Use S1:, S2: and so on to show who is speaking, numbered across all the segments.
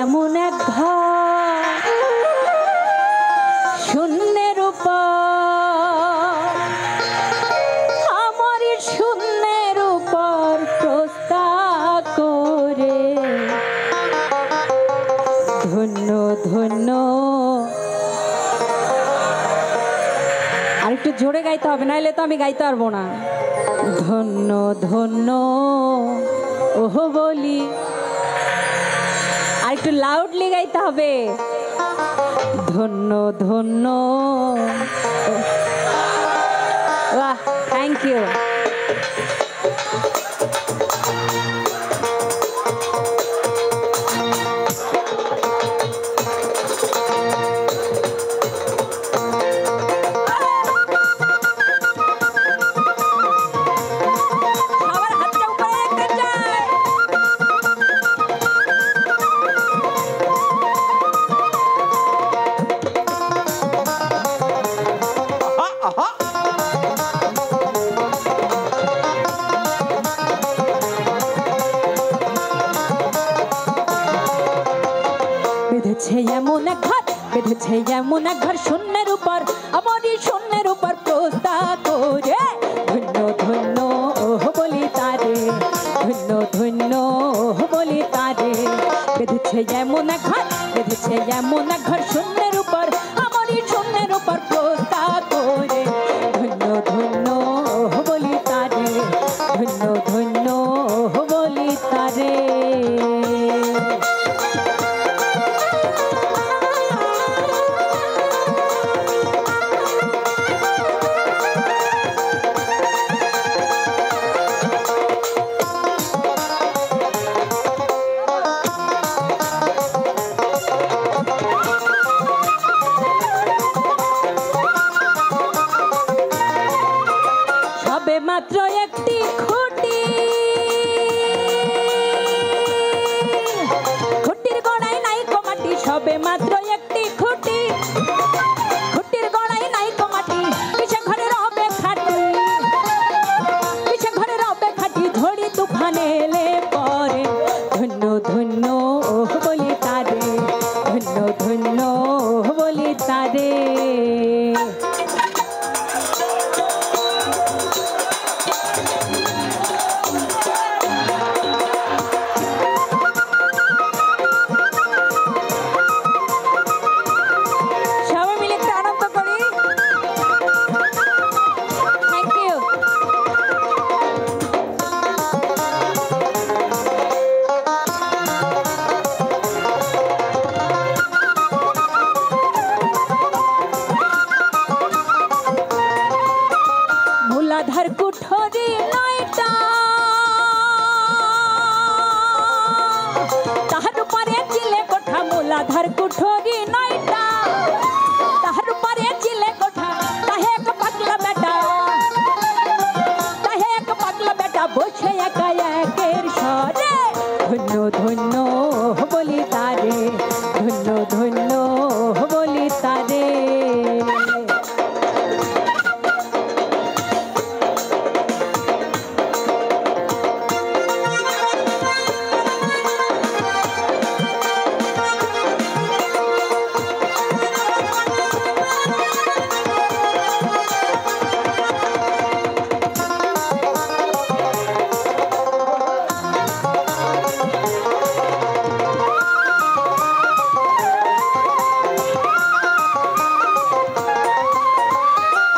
S1: এমন এক ঘর শূন্যের উপর আমার শূন্যের উপর প্রস্তাব করে ধন্য ধন্য আর একটু জোরে গাইতে হবে, নাইলে তো আমি গাইতে পারবো না। ধন্য ধন্য ওহ বলি, আর একটু লাউডলি গাইতে হবে। ধন্য ধন্য, বাহ, থ্যাংক ইউ। বেঁধেছে এমন এক ঘর, বেঁধেছে এমন এক ঘর শূন্যের উপর আমারই শূন্যের উপর প্রস্তাব করে ধন্য ধন্য ওহ বলি তারে, ধন্য ধন্য ওহ বলি তারে। বেঁধেছে এমন এক ঘর, বেঁধেছে এমন এক ঘর শূন্যের উপর আমারই শূন্যের উপর প্রস্তাব করে ধন্য ধন্য ওহ বলি তারে, ধন্য ধন্য ওহ বলি তারে। মাত্র একটি খুঁটি, খুঁটির গোড়ায় নাই কমাটি, সবে মাত্র একটি খুঁটি, খুঁটির গোড়ায় নাই কমাটি, কিসে ঘরে রবে খাটি, কিসে ঘরে রবে খাটি, ঝড়ি তুফানে এলে পরে ধন্য ধন্য ওহ বলি তারে, ধন্য ধন্য ওহ বলি তারে। মূলাধার কুঠরি নয়টা, তাহার উপরে চিলে কোঠা, মূলাধার কুঠরি নয়টা, তাহার উপরে চিলে কোঠা, তাহে এক পাগলা বেটা, তাহে এক পাগলা বেটা বসে একা একের স্বরে ধন্য ধন্য বলি তারে, ধন্য ধন্য বলি তারে।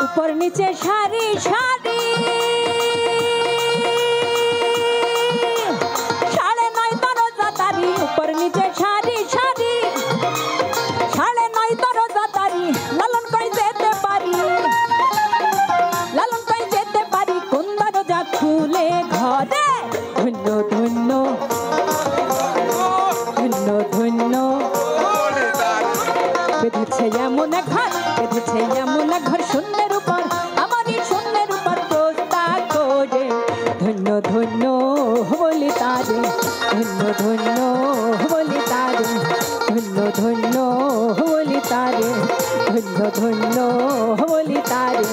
S1: উপর নিচে সারি সারি, 9.5 দরজা তারি, উপর নিচে সারি সারি, 9.5 দরজা তারি, লালন কই যেতে পারি, লালন কই যেতে পারি, কোন দরজা খুলে ঘরে ধন্য ধন্য ধন্য ধন্য। বেঁধেছে এমন এক ঘর, বেঁধেছে এমন এক ঘর শূন্যের উপর আমারই শূন্যের উপর প্রস্তাব করে ধন্য ধন্য বলি তারে, ধন্য ধন্য বলি তারে, ধন্য ধন্য বলি তারে, ধন্য ধন্য বলি তারে,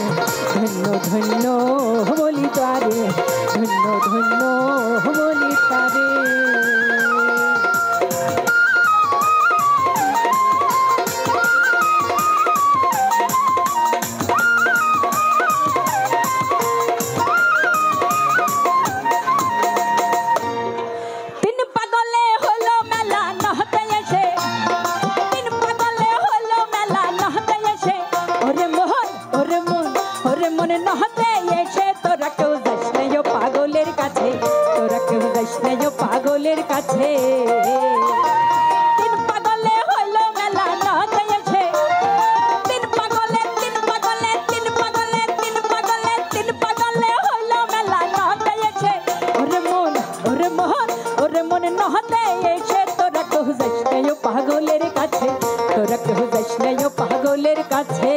S1: ধন্য ধন্য বলি তারে, ধন্য ধন্য বলি তারে। যাস নাই ও পাগলের কাছে, তোরা কেউ যাস নাই ও পাগলের কাছে।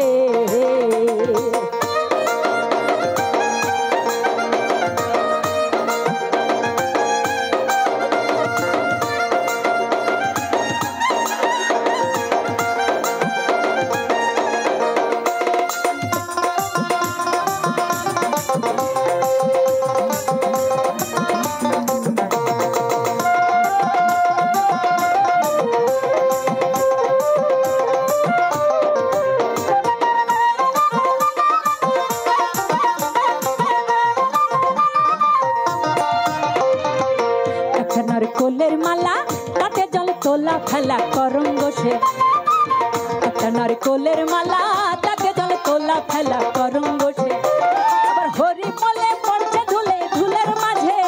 S1: নারকোলের মালা তাতে জল তোলা ফেলা করম বসে, একটা নারকোলের মালা তাতে জল তোলা ফেলা করম বসে। আবার হরি বলে পড়ছে ধুলে ধুলের মাঝে,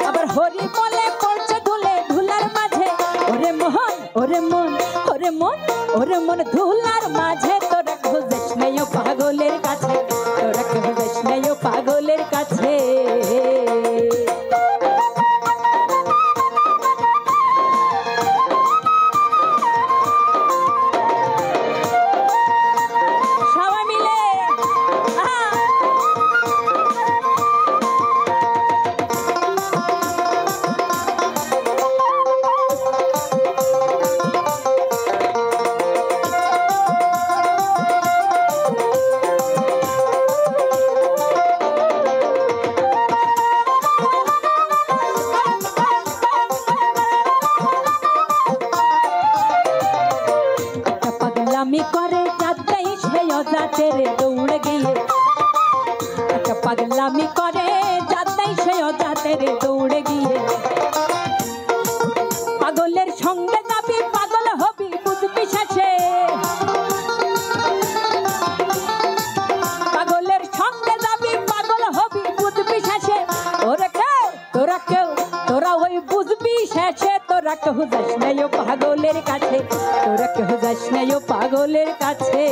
S1: আবার হরি বলে পড়ছে ধুলে ধুলার মাঝে। ওরে মোহন ওরে মন ওরে মন ওরে মন ধুলার মাঝে, তোরা কেউ যাস নাই ও পাগলের কাছে, তোরা কেউ যাস নাই ও পাগলের কাছে। পাগলামি করে যাতেই সে অজাতের দৌড়ে গিয়ে, একটা পাগলামি করে যাতেই সে অজাতের দৌড়ে গিয়ে। পাগলের সঙ্গে যাবি পাগল হবি বুঝবি শেষে, পাগলের সঙ্গে যাবি পাগল হবি বুঝবি শেষে। ওরে কেউ তোরা কেউ তোরা ওই বুঝবি শেষে, তোরা কেউ যাস নাই ও পাগলের কাছে, তোরা কেউ যাস নাই ও পাগলের কাছে।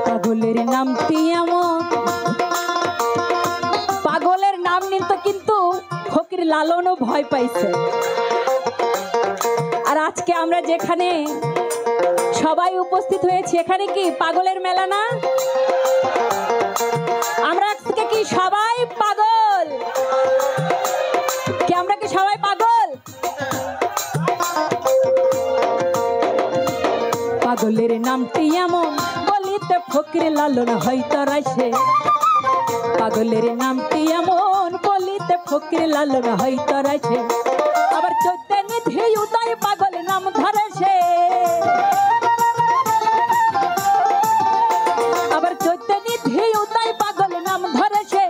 S1: পাগলের নামটি এমন, পাগলের নাম নিতে কিন্তু ফকির লালনও ভয় পাইছে। আর আজকে আমরা যেখানে সবাই উপস্থিত হয়েছি, এখানে কি পাগলের মেলা না? আমরা আজকে কি সবাই পাগল? কি আমরা কি সবাই পাগল? পাগলের নামটি এমন বলিতে ফকির লালন হয়তো রাইছে, পাগলের নামটি এমন বলিতে ফকির লালন হয়তো রাইছে। আবার চৈত্য নিধি উদয় পাগল নাম ধরেছে, আবার চৈত্য নিধি উদয় পাগল নাম ধরেছে।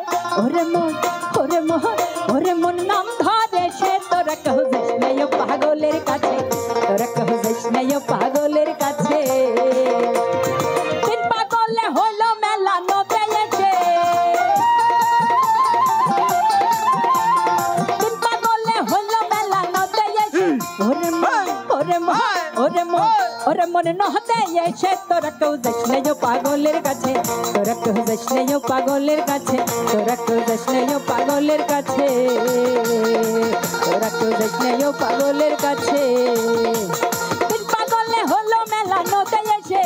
S1: ওরে মন ওরে মোহন ওরে মন নাম ধরেছে, তোরা কেউ যাস নাই ও পাগলের কাছে, তোরা কেউ যাস নাই ও পাগলের কাছে। তিন পাগলে হলো মেলা নদে এসে, তিন পাগলে হলো মেলা নদে এসে। ওরে মন ওরে মন ওরে মন ওরে মন নদে এসে, তোরা কেউ যাস নাই ও পাগলের কাছে, তোরা কেউ যাস নাই ও পাগলের কাছে, তোরা কেউ যাস নাই ও পাগলের কাছে, তোরা কেউ যাস নাই ও পাগলের কাছে। তিন পাগলে হলো মেলা নদে এসে,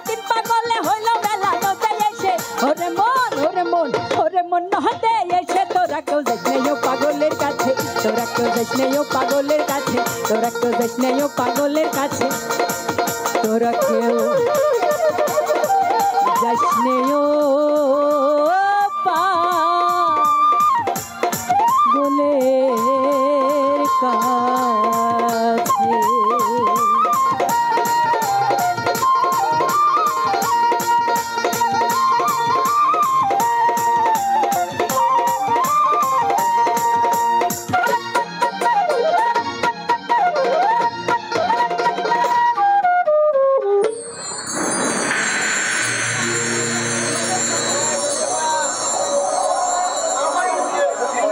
S1: তিন পাগলে হলো মেলা নদে এসে। ওরে মন ওরে মন ওরে মন নদে এসে, তোরা কেউ যাস নাই ও পাগলের কাছে, তোরা কেউ যাস নাই ও পাগলের কাছে, তোরা কেউ যাস নাই ও পাগলের কাছে, তোরা কেউ যাস নাই ও